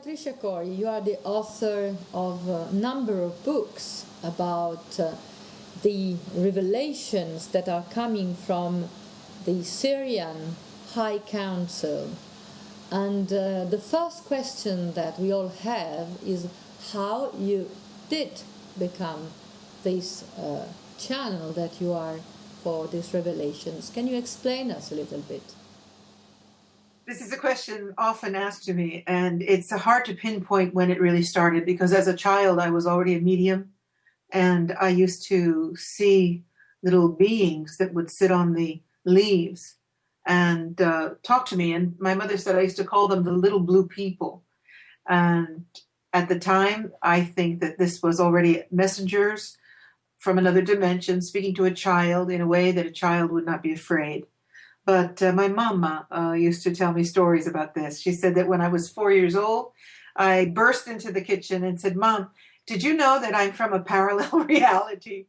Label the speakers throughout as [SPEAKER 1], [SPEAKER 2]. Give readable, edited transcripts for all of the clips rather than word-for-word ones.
[SPEAKER 1] Patricia Cori, you are the author of a number of books about the revelations that are coming from the Syrian High Council. And the first question that we all have is how you did become this channel that you are for these revelations. Can you explain us a little bit?
[SPEAKER 2] This is a question often asked to me, and it's hard to pinpoint when it really started, because as a child I was already a medium, and I used to see little beings that would sit on the leaves and talk to me. And my mother said I used to call them the little blue people. And at the time, I think that this was already messengers from another dimension speaking to a child in a way that a child would not be afraid. But my mama used to tell me stories about this. She said that when I was 4 years old, I burst into the kitchen and said, "Mom, did you know that I'm from a parallel reality?"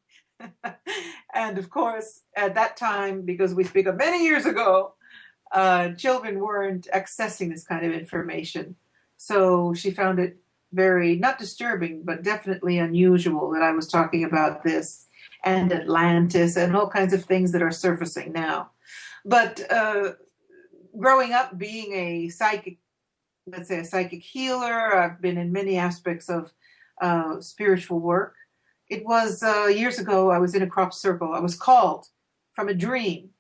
[SPEAKER 2] And of course, at that time, because we speak of many years ago, children weren't accessing this kind of information. So she found it very, not disturbing, but definitely unusual that I was talking about this and Atlantis and all kinds of things that are surfacing now. But growing up being a psychic, let's say a psychic healer, I've been in many aspects of spiritual work. It was years ago, I was in a crop circle. I was called from a dream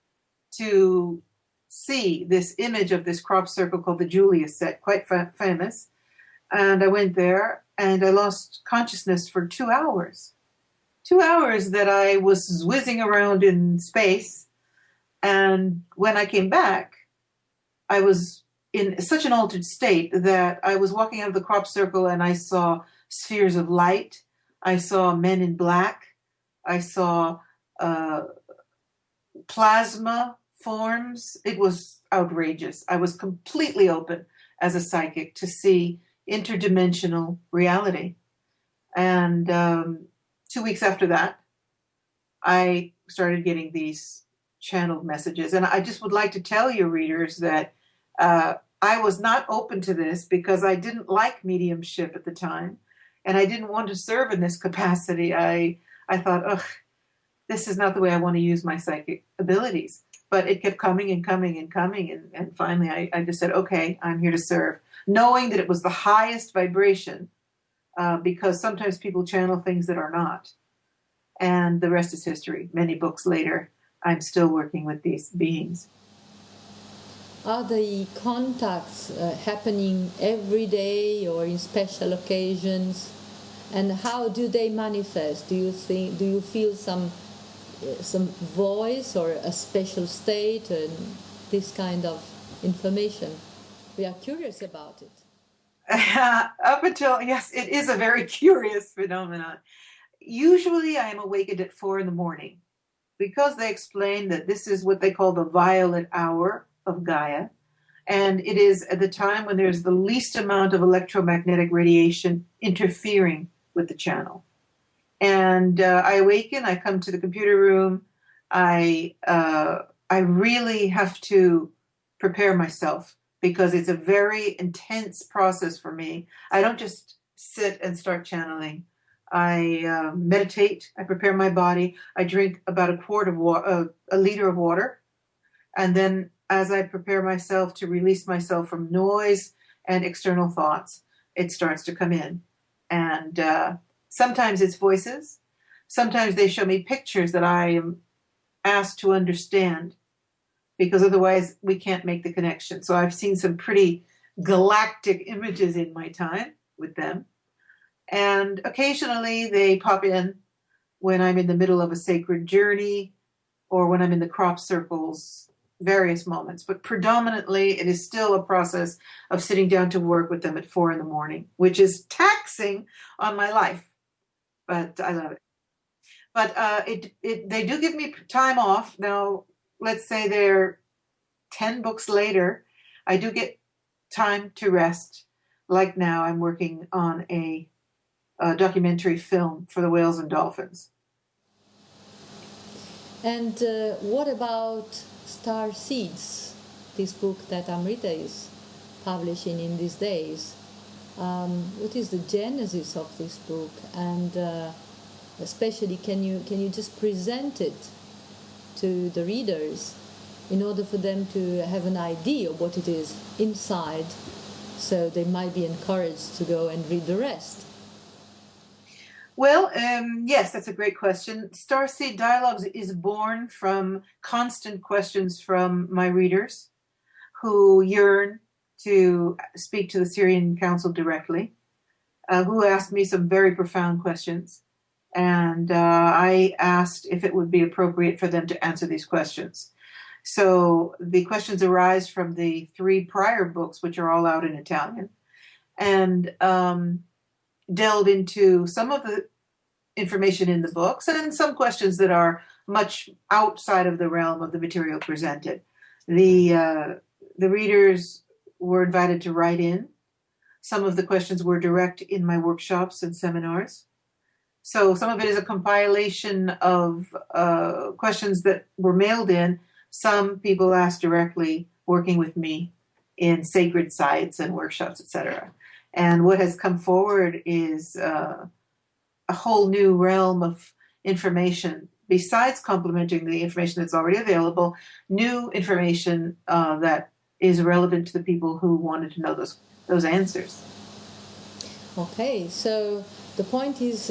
[SPEAKER 2] to see this image of this crop circle called the Julius set, quite famous. And I went there and I lost consciousness for 2 hours. 2 hours that I was whizzing around in space. And when I came back, I was in such an altered state that I was walking out of the crop circle and I saw spheres of light. I saw men in black. I saw plasma forms. It was outrageous. I was completely open as a psychic to see interdimensional reality. And 2 weeks after that, I started getting these channeled messages. And I just would like to tell your readers that I was not open to this because I didn't like mediumship at the time. And I didn't want to serve in this capacity. I thought, ugh, this is not the way I want to use my psychic abilities. But it kept coming and coming and coming. And finally, I just said, okay, I'm here to serve. Knowing that it was the highest vibration, because sometimes people channel things that are not. And the rest is history. Many books later, I'm still working with these beings.
[SPEAKER 1] Are the contacts happening every day or in special occasions? And how do they manifest? Do you feel some voice or a special state and this kind of information? We are curious about it.
[SPEAKER 2] Up until, yes, it is a very curious phenomenon. Usually I am awakened at 4 a.m. because they explain that this is what they call the violet hour of Gaia. And it is at the time when there's the least amount of electromagnetic radiation interfering with the channel. And I awaken, I come to the computer room. I really have to prepare myself because it's a very intense process for me. I don't just sit and start channeling. I meditate, I prepare my body, I drink about a liter of water, and then as I prepare myself to release myself from noise and external thoughts, it starts to come in. And sometimes it's voices, sometimes they show me pictures that I am asked to understand, because otherwise we can't make the connection. So I've seen some pretty galactic images in my time with them. And occasionally they pop in when I'm in the middle of a sacred journey or when I'm in the crop circles, various moments. But predominantly it is still a process of sitting down to work with them at 4 a.m, which is taxing on my life. But I love it. But they do give me time off. Now, let's say they're 10 books later, I do get time to rest. Like now, I'm working on a documentary film for the whales and dolphins.
[SPEAKER 1] And what about Starseeds, this book that Amrita is publishing in these days? what is the genesis of this book, and especially can you just present it to the readers in order for them to have an idea of what it is inside, so they might be encouraged to go and read the rest?
[SPEAKER 2] Well, yes, that's a great question. Starseed Dialogues is born from constant questions from my readers who yearn to speak to the Syrian Council directly, who asked me some very profound questions. And I asked if it would be appropriate for them to answer these questions. So the questions arise from the 3 prior books, which are all out in Italian, and delve into some of the information in the books and some questions that are much outside of the realm of the material presented. The readers were invited to write in. Some of the questions were direct in my workshops and seminars. So some of it is a compilation of questions that were mailed in. Some people asked directly, working with me in sacred sites and workshops, etc. And what has come forward is a whole new realm of information, besides complementing the information that's already available, new information that is relevant to the people who wanted to know those answers.
[SPEAKER 1] Okay, so the point is,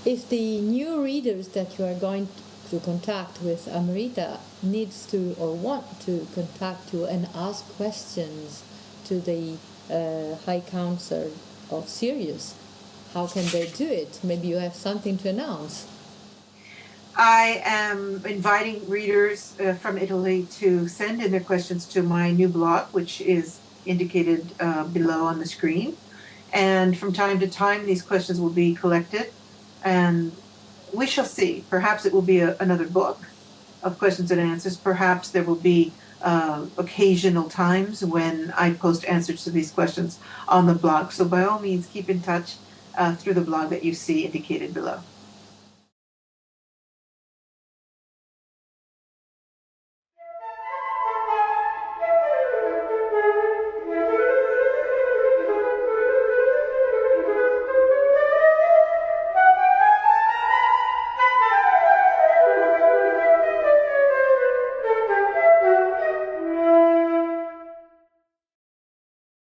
[SPEAKER 1] if the new readers that you are going to contact with Amrita needs to or want to contact you and ask questions to the High Council of Sirius, how can they do it? Maybe you have something to announce.
[SPEAKER 2] I am inviting readers from Italy to send in their questions to my new blog, which is indicated below on the screen. And from time to time, these questions will be collected, and we shall see. Perhaps it will be another book of questions and answers. Perhaps there will be occasional times when I post answers to these questions on the blog. So by all means, keep in touch through the blog that you see indicated below.